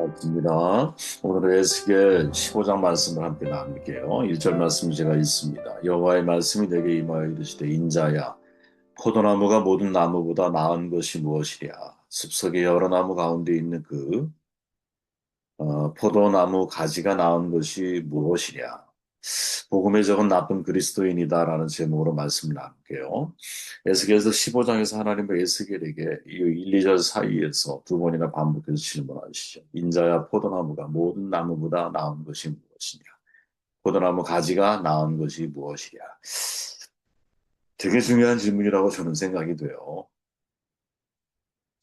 입니다. 오늘은 에스겔 15장 말씀을 함께 나눌게요. 1절 말씀 제가 있습니다. 여호와의 말씀이 내게 임하여 이르시되 인자야 포도나무가 모든 나무보다 나은 것이 무엇이랴. 숲속의 여러 나무 가운데 있는 포도나무 가지가 나은 것이 무엇이랴. 복음에 적은 나쁜 그리스도인이다라는 제목으로 말씀을 나눌게요. 에스겔에서 15장에서 하나님은 에스겔에게 이 1, 2절 사이에서 두 번이나 반복해서 질문하시죠. 인자야 포도나무가 모든 나무보다 나은 것이 무엇이냐? 포도나무 가지가 나은 것이 무엇이냐? 되게 중요한 질문이라고 저는 생각이 돼요.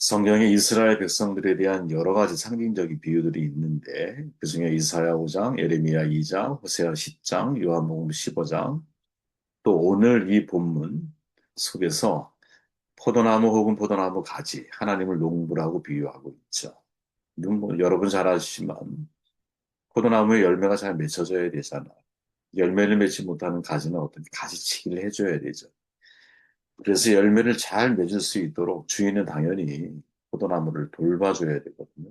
성경에 이스라엘 백성들에 대한 여러 가지 상징적인 비유들이 있는데 그중에 이사야 5장, 예레미야 2장, 호세아 10장, 요한복음 15장, 또 오늘 이 본문 속에서 포도나무 혹은 포도나무 가지, 하나님을 농부라고 비유하고 있죠. 여러분 잘 아시지만 포도나무에 열매가 잘 맺혀져야 되잖아요. 열매를 맺지 못하는 가지는 어떤 가지치기를 해줘야 되죠. 그래서 열매를 잘 맺을 수 있도록 주인은 당연히 포도나무를 돌봐줘야 되거든요.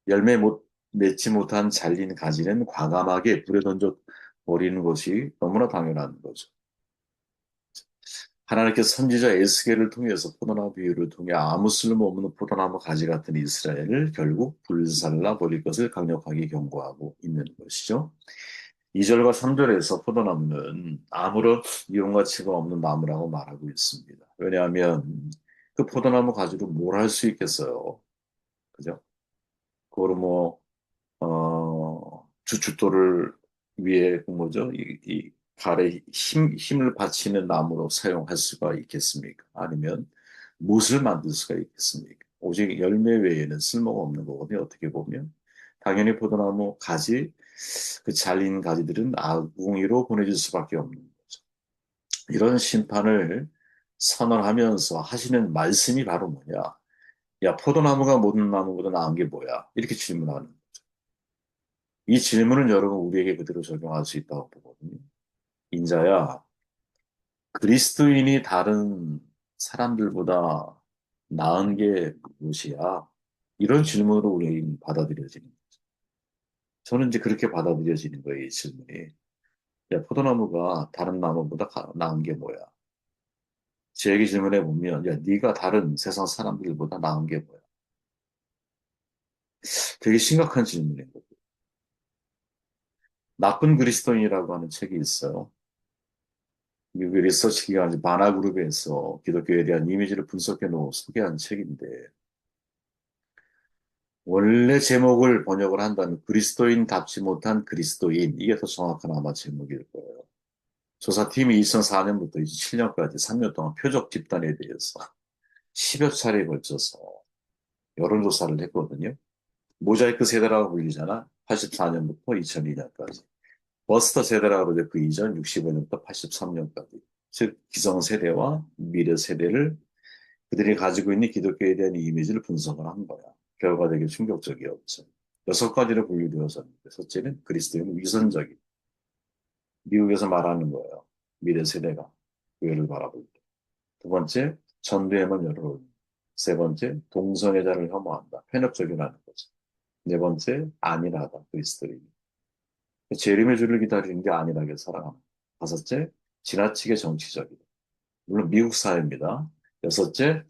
열매 못 맺지 못한 잘린 가지는 과감하게 불에 던져 버리는 것이 너무나 당연한 거죠. 하나님께서 선지자 에스겔을 통해서 포도나무 비유를 통해 아무 쓸모없는 포도나무 가지 같은 이스라엘을 결국 불살라 버릴 것을 강력하게 경고하고 있는 것이죠. 2절과 3절에서 포도나무는 아무런 이용 가치가 없는 나무라고 말하고 있습니다. 왜냐하면 그 포도나무 가지로 뭘 할 수 있겠어요. 그죠? 그거로 주춧돌을 위에 그 뭐죠? 이 발에 힘을 받치는 나무로 사용할 수가 있겠습니까? 아니면 못을 만들 수가 있겠습니까? 오직 열매 외에는 쓸모가 없는 거거든요. 어떻게 보면. 당연히 포도나무 가지, 그 잘린 가지들은 아궁이로 보내질 수밖에 없는 거죠. 이런 심판을 선언하면서 하시는 말씀이 바로 뭐냐? 야, 포도나무가 모든 나무보다 나은 게 뭐야? 이렇게 질문하는. 이 질문은 여러분 우리에게 그대로 적용할 수 있다고 보거든요. 인자야, 그리스도인이 다른 사람들보다 나은 게 무엇이야? 이런 질문으로 우리 받아들여지는 거죠. 저는 이제 그렇게 받아들여지는 거예요, 이 질문이. 야, 포도나무가 다른 나무보다 나은 게 뭐야? 제에게 질문해 보면, 야, 네가 다른 세상 사람들보다 나은 게 뭐야? 되게 심각한 질문인 거죠. 나쁜 그리스도인이라고 하는 책이 있어요. 미국의 리서치 기관 바나그룹에서 기독교에 대한 이미지를 분석해 놓고 소개한 책인데 원래 제목을 번역을 한다면 그리스도인답지 못한 그리스도인 이게 더 정확한 아마 제목일 거예요. 조사팀이 2004년부터 2007년까지 3년 동안 표적 집단에 대해서 10여 차례에 걸쳐서 여론조사를 했거든요. 모자이크 세대라고 불리잖아. 84년부터 2002년까지. 버스터 세대라고 그러죠. 그 이전 65년부터 83년까지. 즉 기성세대와 미래세대를 그들이 가지고 있는 기독교에 대한 이미지를 분석을 한 거야. 결과가 되게 충격적이었죠. 여섯 가지로 분류되어졌는데, 첫째는 그리스도인 위선적인, 미국에서 말하는 거예요. 미래 세대가 교회를 바라볼 때. 두 번째, 전도에만 열을 올린다. 세 번째, 동성애자를 혐오한다. 편협적이라는 거죠. 네 번째, 안일하다. 그리스도인. 재림의 주를 기다리는 게 안일하게 살아갑니다. 다섯째, 지나치게 정치적이다. 물론 미국 사회입니다. 여섯째,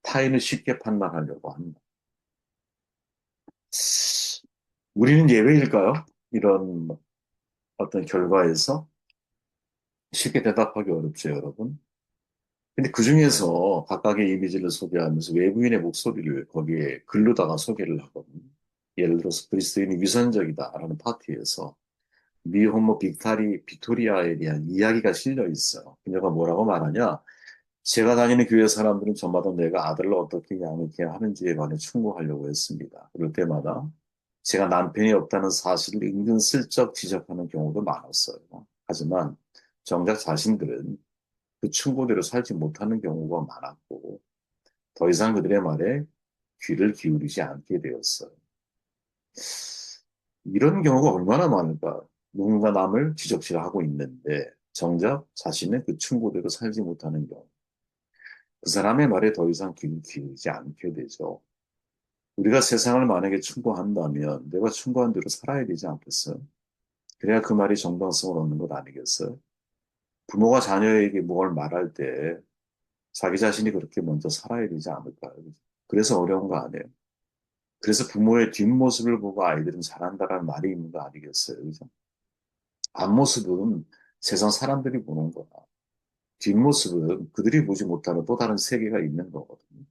타인을 쉽게 판단하려고 한다. 우리는 예외일까요? 이런 어떤 결과에서 쉽게 대답하기 어렵죠, 여러분. 근데 그 중에서 각각의 이미지를 소개하면서 외부인의 목소리를 거기에 글로다가 소개를 하거든요. 예를 들어서 그리스도인이 위선적이다라는 파트에서 미혼모 빅토리아에 대한 이야기가 실려 있어요. 그녀가 뭐라고 말하냐? 제가 다니는 교회 사람들은 저마다 내가 아들을 어떻게 양육해야 하는지에 관해 충고하려고 했습니다. 그럴 때마다 제가 남편이 없다는 사실을 은근슬쩍 지적하는 경우도 많았어요. 하지만 정작 자신들은 그 충고대로 살지 못하는 경우가 많았고 더 이상 그들의 말에 귀를 기울이지 않게 되었어요. 이런 경우가 얼마나 많을까? 누군가 남을 지적질하고 있는데 정작 자신은 그 충고대로 살지 못하는 경우. 그 사람의 말에 더 이상 귀를 기울이지 않게 되죠. 우리가 세상을 만약에 충고한다면 내가 충고한 대로 살아야 되지 않겠어요? 그래야 그 말이 정당성을 얻는 것 아니겠어요? 부모가 자녀에게 뭘 말할 때 자기 자신이 그렇게 먼저 살아야 되지 않을까요? 그래서 어려운 거 아니에요? 그래서 부모의 뒷모습을 보고 아이들은 잘한다라는 말이 있는 거 아니겠어요? 그죠? 앞모습은 세상 사람들이 보는 거야. 뒷모습은 그들이 보지 못하는 또 다른 세계가 있는 거거든요.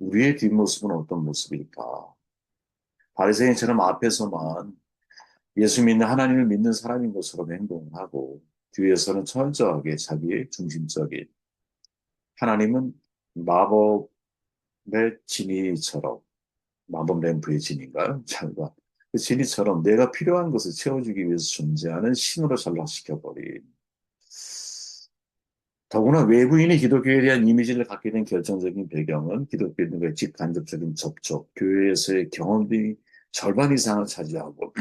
우리의 뒷모습은 어떤 모습일까? 바리새인처럼 앞에서만 예수 믿는 하나님을 믿는 사람인 것처럼 행동하고 뒤에서는 철저하게 자기의 중심적인 하나님은 마법의 지니처럼 마법 램프의 진인가요? 잘봐. 그 진이처럼 내가 필요한 것을 채워주기 위해서 존재하는 신으로 전락시켜버린. 더구나 외부인이 기독교에 대한 이미지를 갖게 된 결정적인 배경은 기독교인들과의 직간접적인 접촉, 교회에서의 경험들이 절반 이상을 차지하고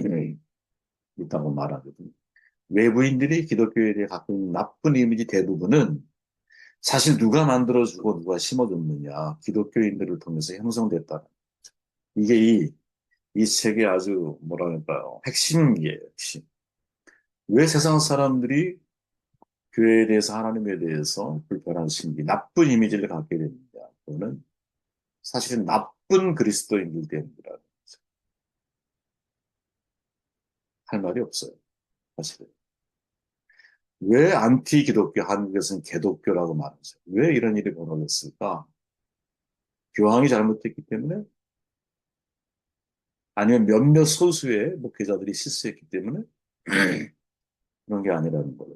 있다고 말하거든요. 외부인들이 기독교에 대해 갖고 있는 나쁜 이미지 대부분은 사실 누가 만들어주고 누가 심어줬느냐, 기독교인들을 통해서 형성됐다. 이게 이 책의 아주 뭐랄까요 핵심이에요. 핵심. 왜 세상 사람들이 교회에 대해서 하나님에 대해서 불편한 심기, 나쁜 이미지를 갖게 되느냐. 그거는 사실은 나쁜 그리스도인들 때문이라 할 말이 없어요. 사실은. 왜 안티 기독교, 한국에서는 개독교라고 말하죠. 왜 이런 일이 벌어졌을까? 교황이 잘못했기 때문에 아니면 몇몇 소수의 목회자들이 실수했기 때문에 그런 게 아니라는 거예요.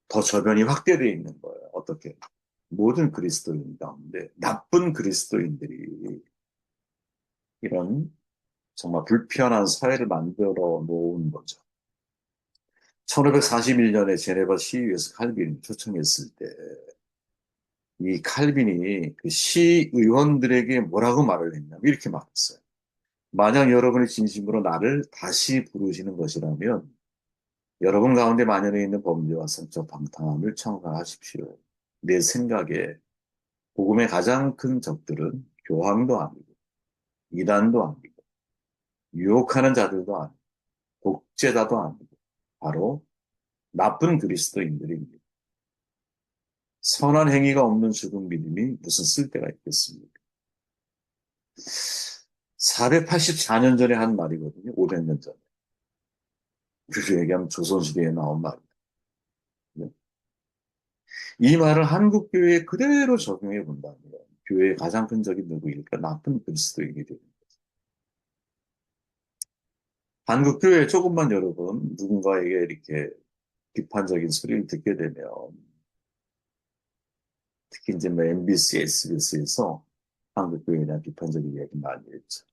더 저변이 확대되어 있는 거예요. 어떻게? 모든 그리스도인 가운데 나쁜 그리스도인들이 이런 정말 불편한 사회를 만들어 놓은 거죠. 1541년에 제네바 시위에서 칼빈이 초청했을 때 이 칼빈이 그 시의원들에게 뭐라고 말을 했냐면 이렇게 말했어요. 만약 여러분이 진심으로 나를 다시 부르시는 것이라면 여러분 가운데 만연해 있는 범죄와 성적 방탕함을 청산하십시오. 내 생각에 복음의 가장 큰 적들은 교황도 아니고 이단도 아니고 유혹하는 자들도 아니고 독재자도 아니고 바로 나쁜 그리스도인들입니다. 선한 행위가 없는 죽은 믿음이 무슨 쓸데가 있겠습니까? 484년 전에 한 말이거든요. 500년 전에. 그렇게 얘기하면 조선시대에 나온 말입니다. 이 말을 한국 교회에 그대로 적용해 본다면 교회의 가장 큰 적이 누구일까? 나쁜 그리스도인이 됩니다. 한국 교회 조금만 여러분 누군가에게 이렇게 비판적인 소리를 듣게 되면 특히 이제 뭐 MBC, SBS에서 한국 교회에 대한 비판적인 이야기 많이 했죠.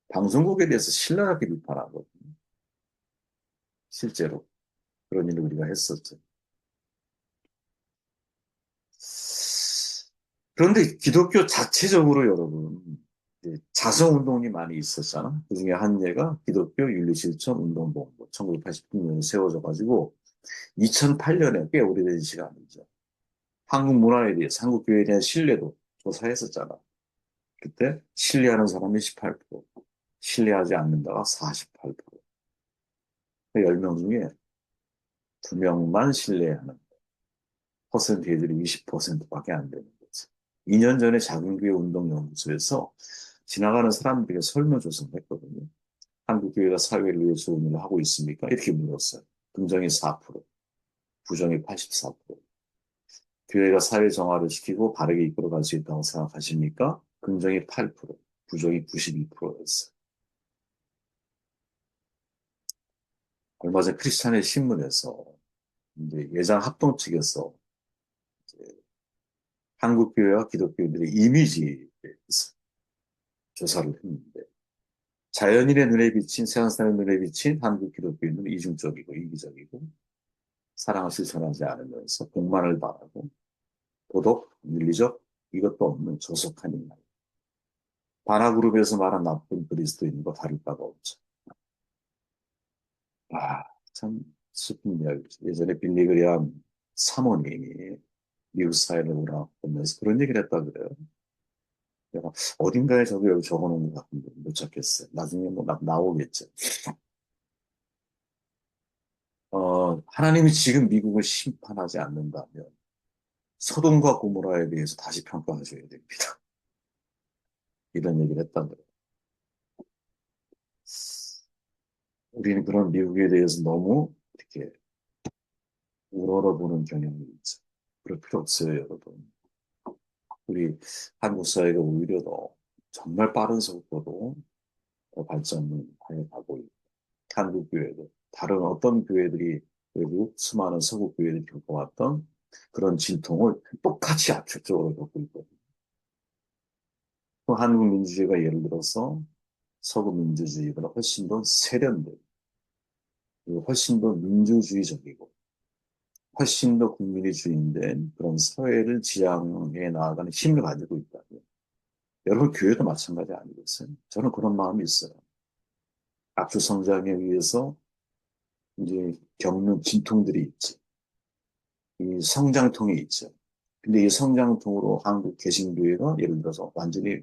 방송국에 대해서 신랄하게 비판하거든요. 실제로 그런 일을 우리가 했었죠. 그런데 기독교 자체적으로 여러분 자성 운동이 많이 있었잖아. 그중에 한 예가 기독교 윤리실천 운동본부 1989년에 세워져 가지고 2008년에 꽤 오래된 시간이죠. 한국 문화에 대해서 한국 교회에 대한 신뢰도 조사했었잖아. 그때 신뢰하는 사람이 18%, 신뢰하지 않는다가 48%. 10명 중에 2명만 신뢰하는 퍼센테이지를 20%밖에 안 되는 거지. 2년 전에 작은교회 운동연구소에서 지나가는 사람들에게 설문조사를 했거든요. 한국교회가 사회를 위해 좋은 일을 하고 있습니까? 이렇게 물었어요. 긍정이 4%, 부정이 84%. 교회가 사회 정화를 시키고 바르게 이끌어갈 수 있다고 생각하십니까? 긍정이 8%, 부정이 92%였어요. 얼마 전 크리스찬의 신문에서 이제 예장 합동 측에서 한국교회와 기독교인들의 이미지에 대해서 조사를 했는데 자연인의 눈에 비친 세상 사람의 눈에 비친 한국 기독교인은 이중적이고 이기적이고 사랑을 실천하지 않으면서 복만을 바라고 도덕, 윤리적 이것도 없는 조속한 인간. 바나그룹에서 말한 나쁜 그리스도인과 다를 바가 없죠. 아, 참 슬픈 이야기죠. 예전에 빌리 그리암 사모님이 미국 사회를 돌아보면서 그런 얘기를 했다 그래요. 내가 어딘가에 저기 여기 적어놓은 것 같은데 못 찾겠어요. 나중에 뭐 나오겠죠. 하나님이 지금 미국을 심판하지 않는다면 소돔과 고모라에 대해서 다시 평가하셔야 됩니다. 이런 얘기를 했단 말이에요. 우리는 그런 미국에 대해서 너무 이렇게 우러러보는 경향이 있죠. 그럴 필요 없어요, 여러분. 우리 한국 사회가 오히려 더 정말 빠른 속도로 더 발전하여 가고 있고, 한국 교회도 다른 어떤 교회들이 외국 수많은 서구 교회들이 겪어왔던 그런 진통을 똑같이 압축적으로 겪고 있거든요. 또 한국 민주주의가 예를 들어서 서구 민주주의보다 훨씬 더 세련되고, 그리고 훨씬 더 민주주의적이고, 훨씬 더 국민이 주인된 그런 사회를 지향해 나아가는 힘을 가지고 있다고요. 여러분, 교회도 마찬가지 아니겠어요? 저는 그런 마음이 있어요. 압축 성장에 의해서 이제 겪는 진통들이 있지. 이 성장통이 있죠. 근데 이 성장통으로 한국 개신교회가 예를 들어서 완전히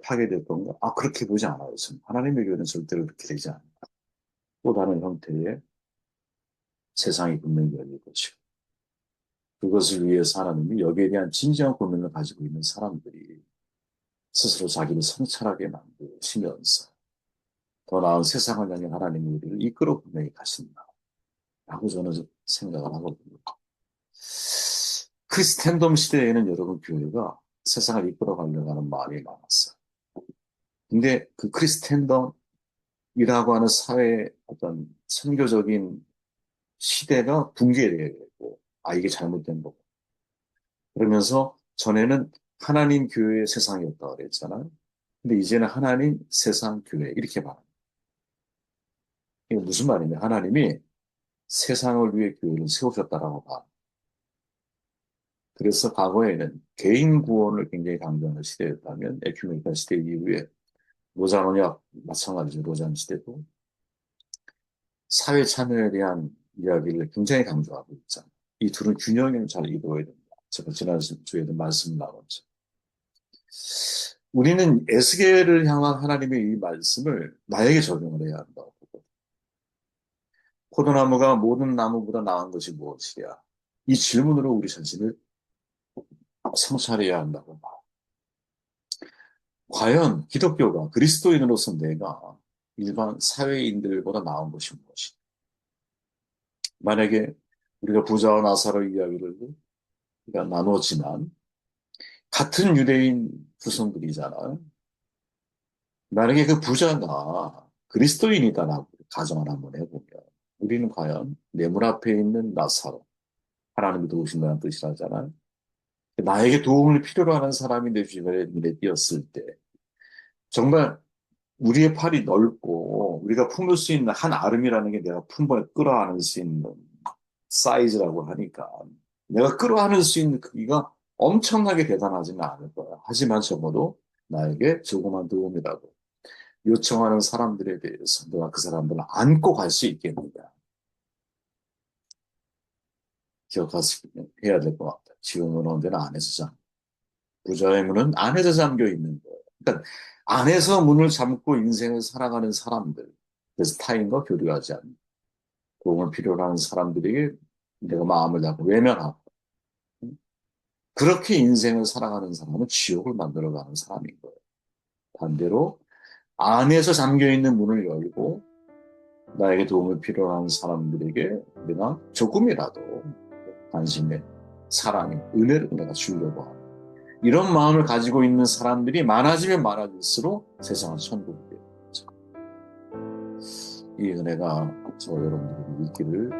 파괴될 건가? 아, 그렇게 보지 않아요. 저는. 하나님의 교회는 절대로 그렇게 되지 않아요. 또 다른 형태의 세상이 분명히 열릴 것이고. 그것을 위해서 하나님이 여기에 대한 진지한 고민을 가지고 있는 사람들이 스스로 자기를 성찰하게 만드시면서 더 나은 세상을 향해 하나님이 우리를 이끌어 분명히 가신다. 라고 저는 생각을 하거든요. 크리스텐덤 시대에는 여러분 교회가 세상을 이끌어 가려고 하는 마음이 많았어요. 근데 그 크리스텐덤이라고 하는 사회의 어떤 선교적인 시대가 붕괴되고, 아, 이게 잘못된 거고. 그러면서 전에는 하나님 교회 세상이었다고 그랬잖아요. 근데 이제는 하나님 세상 교회 이렇게 말합니다. 이게 무슨 말이냐? 하나님이 세상을 위해 교회를 세우셨다라고 봐. 그래서 과거에는 개인 구원을 굉장히 강조하는 시대였다면 에큐메니칼 시대 이후에 로잔 언약 마찬가지죠. 로잔 시대도 사회 참여에 대한 이야기를 굉장히 강조하고 있잖아요. 이 둘은 균형을 잘 이루어야 된다. 제가 지난 주에도 말씀 나눴죠. 우리는 에스겔을 향한 하나님의 이 말씀을 나에게 적용을 해야 한다고 보고, 포도나무가 모든 나무보다 나은 것이 무엇이냐? 이 질문으로 우리 자신을 성찰해야 한다고 봐. 과연 기독교가 그리스도인으로서 내가 일반 사회인들보다 나은 것이 무엇이냐? 만약에 우리가 부자와 나사로 이야기를 우리가 나누었지만 같은 유대인 후손들이잖아요. 만약에 그 부자가 그리스도인이다라고 가정을 한번 해보면 우리는 과연 내 문 앞에 있는 나사로, 하나님이 도우신다는 뜻이라잖아요. 나에게 도움을 필요로 하는 사람이 내 주변에 눈에 띄었을 때 정말 우리의 팔이 넓고 우리가 품을 수 있는 한 아름이라는 게 내가 품번에 끌어안을 수 있는 사이즈라고 하니까 내가 끌어안을 수 있는 크기가 엄청나게 대단하지는 않을 거야. 하지만 적어도 나에게 조그만 도움이라도 요청하는 사람들에 대해서 내가 그 사람들을 안고 갈 수 있겠느냐. 기억해야 될 것 같아요. 지금은 언제나 안에서 잠. 부자의 문은 안에서 잠겨 있는 거예요. 그러니까 안에서 문을 잠고 인생을 살아가는 사람들. 그래서 타인과 교류하지 않는, 도움을 필요로 하는 사람들에게 내가 마음을 닫고 외면하고, 그렇게 인생을 살아가는 사람은 지옥을 만들어가는 사람인 거예요. 반대로 안에서 잠겨있는 문을 열고 나에게 도움을 필요로 하는 사람들에게 내가 조금이라도 관심에 사랑에 은혜를 내가 주려고 하는 이런 마음을 가지고 있는 사람들이 많아지면 많아질수록 세상은 천국이 되는 거죠. 이 은혜가 저 여러분들에게 있기를